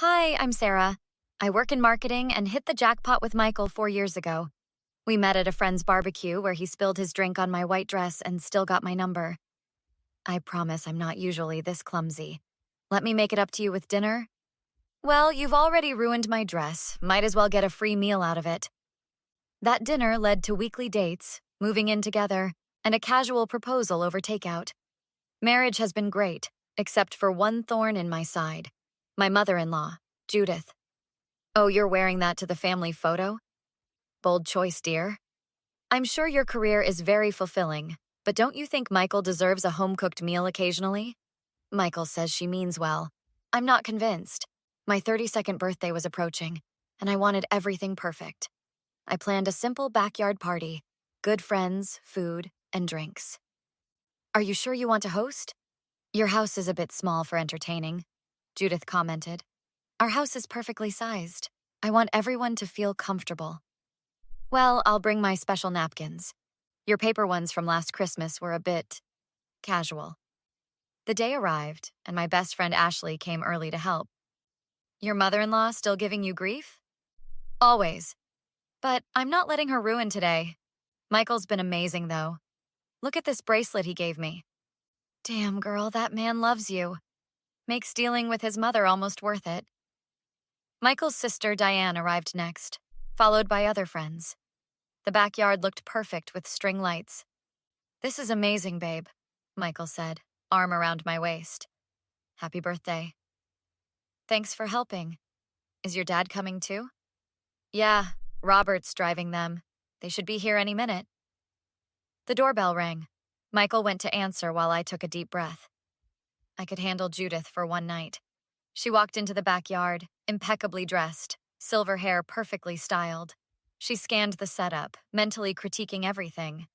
Hi, I'm Sarah. I work in marketing and hit the jackpot with Michael 4 years ago. We met at a friend's barbecue where he spilled his drink on my white dress and still got my number. I promise I'm not usually this clumsy. Let me make it up to you with dinner? Well, you've already ruined my dress. Might as well get a free meal out of it. That dinner led to weekly dates, moving in together, and a casual proposal over takeout. Marriage has been great, except for one thorn in my side. My mother-in-law, Judith. Oh, you're wearing that to the family photo? Bold choice, dear. I'm sure your career is very fulfilling, but don't you think Michael deserves a home-cooked meal occasionally? Michael says she means well. I'm not convinced. My 32nd birthday was approaching, and I wanted everything perfect. I planned a simple backyard party, good friends, food, and drinks. Are you sure you want to host? Your house is a bit small for entertaining, Judith commented. Our house is perfectly sized. I want everyone to feel comfortable. Well, I'll bring my special napkins. Your paper ones from last Christmas were a bit casual. The day arrived, and my best friend Ashley came early to help. Your mother-in-law still giving you grief? Always. But I'm not letting her ruin today. Michael's been amazing, though. Look at this bracelet he gave me. Damn, girl, that man loves you. Makes dealing with his mother almost worth it. Michael's sister, Diane, arrived next, followed by other friends. The backyard looked perfect with string lights. This is amazing, babe, Michael said, arm around my waist. Happy birthday. Thanks for helping. Is your dad coming too? Yeah, Robert's driving them. They should be here any minute. The doorbell rang. Michael went to answer while I took a deep breath. I could handle Judith for one night. She walked into the backyard, impeccably dressed, silver hair perfectly styled. She scanned the setup, mentally critiquing everything.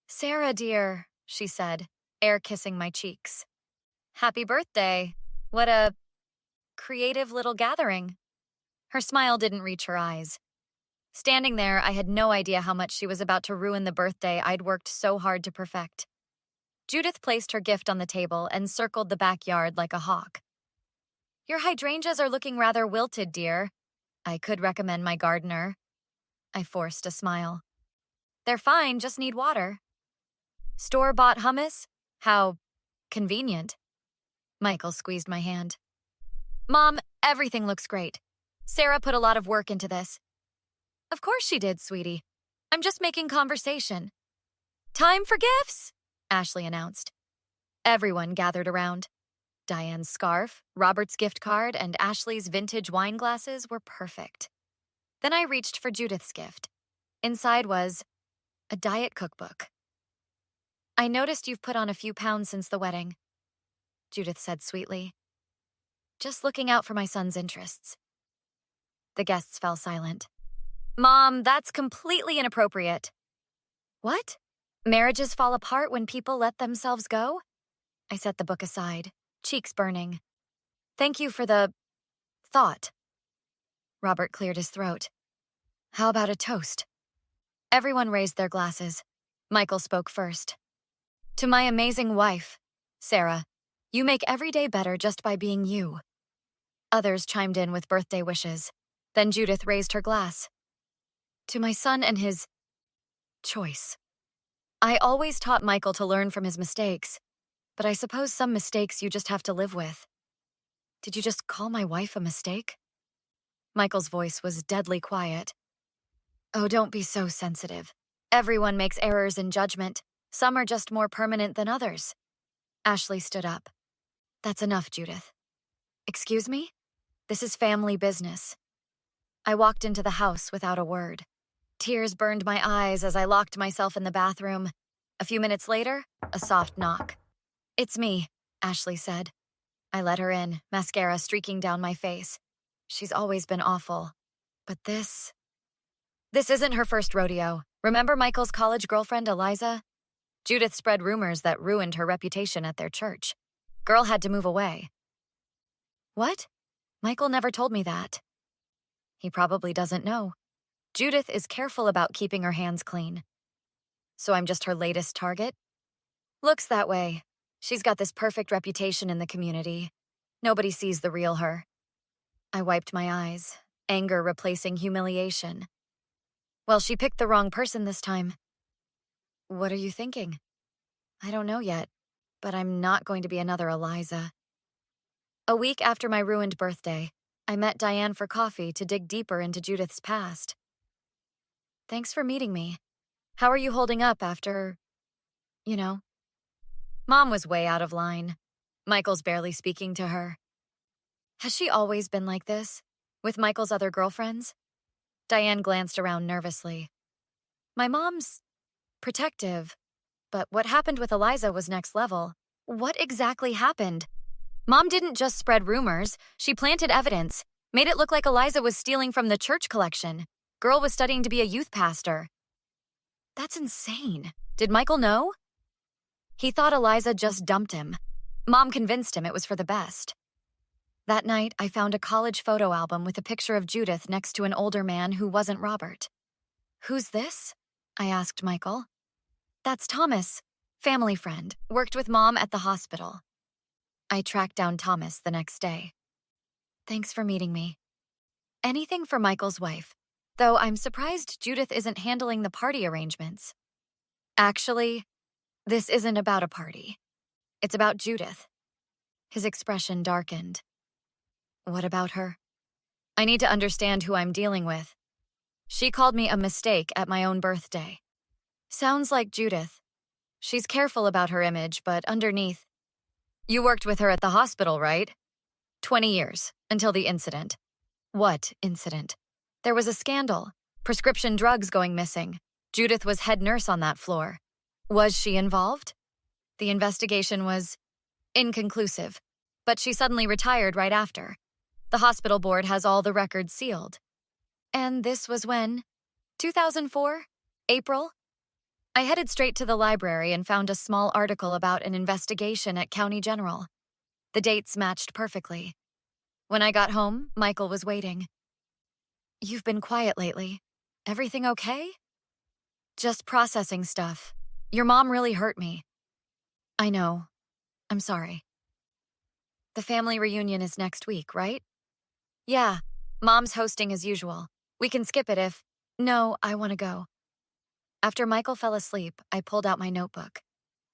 Sarah, dear, she said, air kissing my cheeks. Happy birthday. What a creative little gathering. Her smile didn't reach her eyes. Standing there, I had no idea how much she was about to ruin the birthday I'd worked so hard to perfect. Judith placed her gift on the table and circled the backyard like a hawk. Your hydrangeas are looking rather wilted, dear. I could recommend my gardener. I forced a smile. They're fine, just need water. Store-bought hummus? How convenient. Michael squeezed my hand. Mom, everything looks great. Sarah put a lot of work into this. Of course she did, sweetie. I'm just making conversation. Time for gifts, Ashley announced. Everyone gathered around. Diane's scarf, Robert's gift card, and Ashley's vintage wine glasses were perfect. Then I reached for Judith's gift. Inside was a diet cookbook. I noticed you've put on a few pounds since the wedding, Judith said sweetly. Just looking out for my son's interests. The guests fell silent. Mom, that's completely inappropriate. What? Marriages fall apart when people let themselves go? I set the book aside, cheeks burning. Thank you for the thought. Robert cleared his throat. How about a toast? Everyone raised their glasses. Michael spoke first. To my amazing wife, Sarah, you make every day better just by being you. Others chimed in with birthday wishes. Then Judith raised her glass. To my son and his choice. I always taught Michael to learn from his mistakes, but I suppose some mistakes you just have to live with. Did you just call my wife a mistake? Michael's voice was deadly quiet. Oh, don't be so sensitive. Everyone makes errors in judgment. Some are just more permanent than others. Ashley stood up. That's enough, Judith. Excuse me? This is family business. I walked into the house without a word. Tears burned my eyes as I locked myself in the bathroom. A few minutes later, a soft knock. It's me, Ashley said. I let her in, mascara streaking down my face. She's always been awful. But this isn't her first rodeo. Remember Michael's college girlfriend, Eliza? Judith spread rumors that ruined her reputation at their church. Girl had to move away. What? Michael never told me that. He probably doesn't know. Judith is careful about keeping her hands clean. So I'm just her latest target? Looks that way. She's got this perfect reputation in the community. Nobody sees the real her. I wiped my eyes, anger replacing humiliation. Well, she picked the wrong person this time. What are you thinking? I don't know yet, but I'm not going to be another Eliza. A week after my ruined birthday, I met Diane for coffee to dig deeper into Judith's past. Thanks for meeting me. How are you holding up after, you know? Mom was way out of line. Michael's barely speaking to her. Has she always been like this? With Michael's other girlfriends? Diane glanced around nervously. My mom's protective, but what happened with Eliza was next level. What exactly happened? Mom didn't just spread rumors, she planted evidence, made it look like Eliza was stealing from the church collection. Girl was studying to be a youth pastor. That's insane. Did Michael know? He thought Eliza just dumped him. Mom convinced him it was for the best. That night, I found a college photo album with a picture of Judith next to an older man who wasn't Robert. Who's this? I asked Michael. That's Thomas, family friend, worked with Mom at the hospital. I tracked down Thomas the next day. Thanks for meeting me. Anything for Michael's wife, though I'm surprised Judith isn't handling the party arrangements. Actually, this isn't about a party. It's about Judith. His expression darkened. What about her? I need to understand who I'm dealing with. She called me a mistake at my own birthday. Sounds like Judith. She's careful about her image, but underneath. You worked with her at the hospital, right? 20 years, until the incident. What incident? There was a scandal. Prescription drugs going missing. Judith was head nurse on that floor. Was she involved? The investigation was inconclusive, but she suddenly retired right after. The hospital board has all the records sealed. And this was when? 2004? April? I headed straight to the library and found a small article about an investigation at County General. The dates matched perfectly. When I got home, Michael was waiting. You've been quiet lately. Everything okay? Just processing stuff. Your mom really hurt me. I know. I'm sorry. The family reunion is next week, right? Yeah, Mom's hosting as usual. We can skip it if... No, I want to go. After Michael fell asleep, I pulled out my notebook.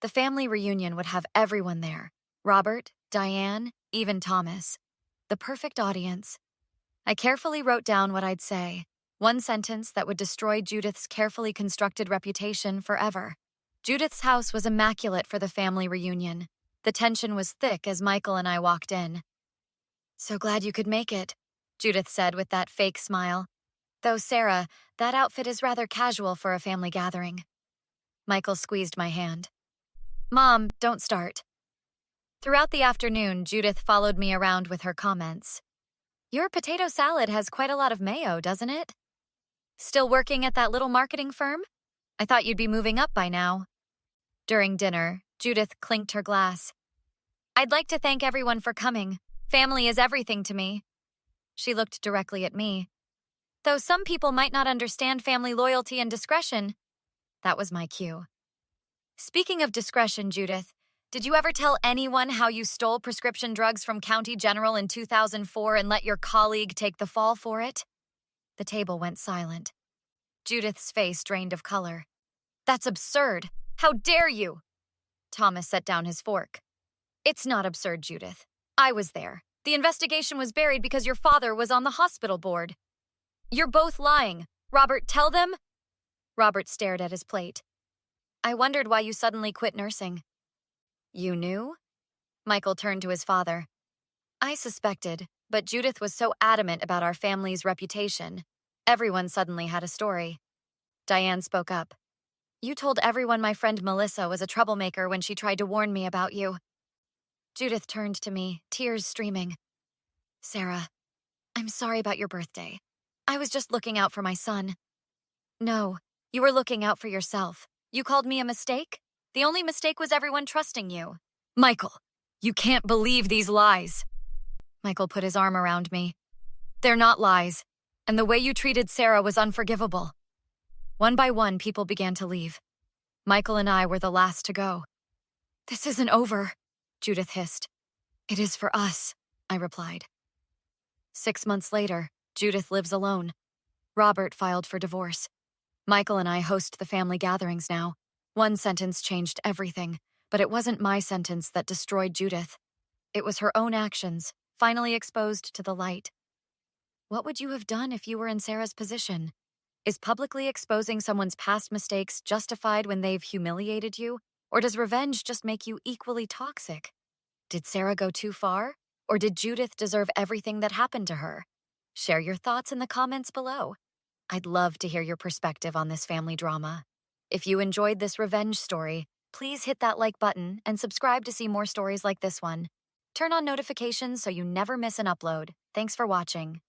The family reunion would have everyone there. Robert, Diane, even Thomas. The perfect audience. I carefully wrote down what I'd say. One sentence that would destroy Judith's carefully constructed reputation forever. Judith's house was immaculate for the family reunion. The tension was thick as Michael and I walked in. So glad you could make it, Judith said with that fake smile. Though, Sarah, that outfit is rather casual for a family gathering. Michael squeezed my hand. Mom, don't start. Throughout the afternoon, Judith followed me around with her comments. Your potato salad has quite a lot of mayo, doesn't it? Still working at that little marketing firm? I thought you'd be moving up by now. During dinner, Judith clinked her glass. I'd like to thank everyone for coming. Family is everything to me. She looked directly at me. Though some people might not understand family loyalty and discretion. That was my cue. Speaking of discretion, Judith, did you ever tell anyone how you stole prescription drugs from County General in 2004 and let your colleague take the fall for it? The table went silent. Judith's face drained of color. That's absurd. How dare you? Thomas set down his fork. It's not absurd, Judith. I was there. The investigation was buried because your father was on the hospital board. You're both lying. Robert, tell them. Robert stared at his plate. I wondered why you suddenly quit nursing. You knew? Michael turned to his father. I suspected, but Judith was so adamant about our family's reputation. Everyone suddenly had a story. Diane spoke up. You told everyone my friend Melissa was a troublemaker when she tried to warn me about you. Judith turned to me, tears streaming. Sarah, I'm sorry about your birthday. I was just looking out for my son. No, you were looking out for yourself. You called me a mistake? The only mistake was everyone trusting you. Michael, you can't believe these lies. Michael put his arm around me. They're not lies, and the way you treated Sarah was unforgivable. One by one, people began to leave. Michael and I were the last to go. This isn't over, Judith hissed. It is for us, I replied. 6 months later, Judith lives alone. Robert filed for divorce. Michael and I host the family gatherings now. One sentence changed everything, but it wasn't my sentence that destroyed Judith. It was her own actions, finally exposed to the light. What would you have done if you were in Sarah's position? Is publicly exposing someone's past mistakes justified when they've humiliated you? Or does revenge just make you equally toxic? Did Sarah go too far? Or did Judith deserve everything that happened to her? Share your thoughts in the comments below. I'd love to hear your perspective on this family drama. If you enjoyed this revenge story, please hit that like button and subscribe to see more stories like this one. Turn on notifications so you never miss an upload. Thanks for watching.